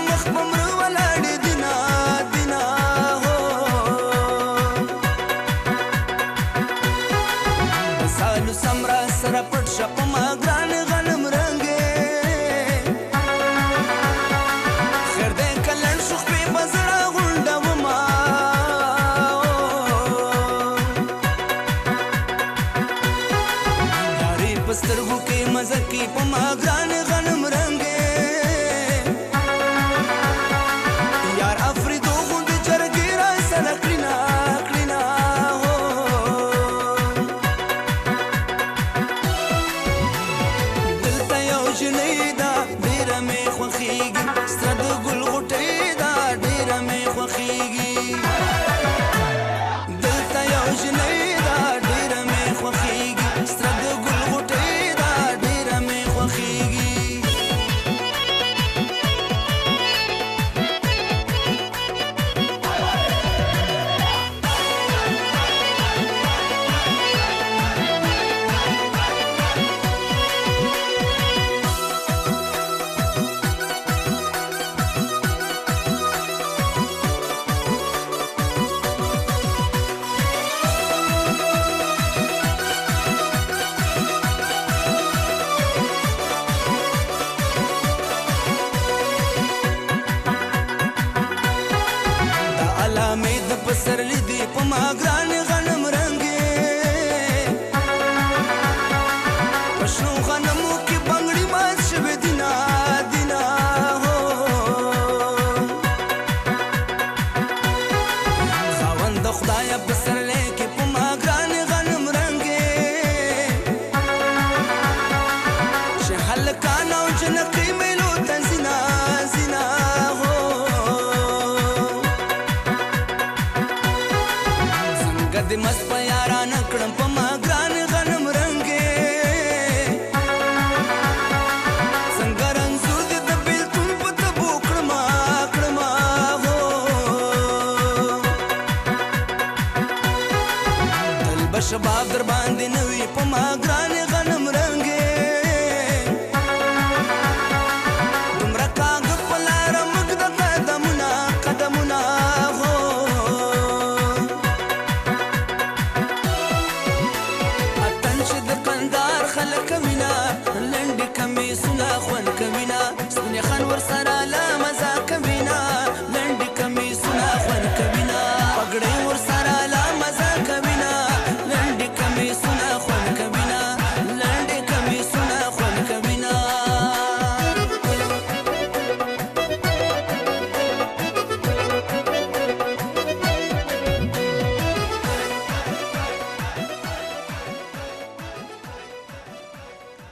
مخ بمر ولاړ دینا دینا هو سالو سمرا سره پټ شپ ما ګران غنم رنگې خیر دې کلن شخ په بزړه غونډه وما یاري پسترګو کې مزه کې په ما ګران غنم رنگې ستر د ګل غوټۍ دا ډېره مې خوښېږي دلته یو جنۍ دا ډېره مې خوښېږي ستر د ګل غوټۍ دا ډېره مې خوښېږي علامې د پسرلي دی په ما ګران غنم رنګې په شنو غنمو کې بنګړي مات شوې دینا دینا هو خاوند د خدایه پسرلی کې په ما ګران غنم رنګې چې هلکان او جنکۍ میلو ته زینا زینا هو د مست په یارانه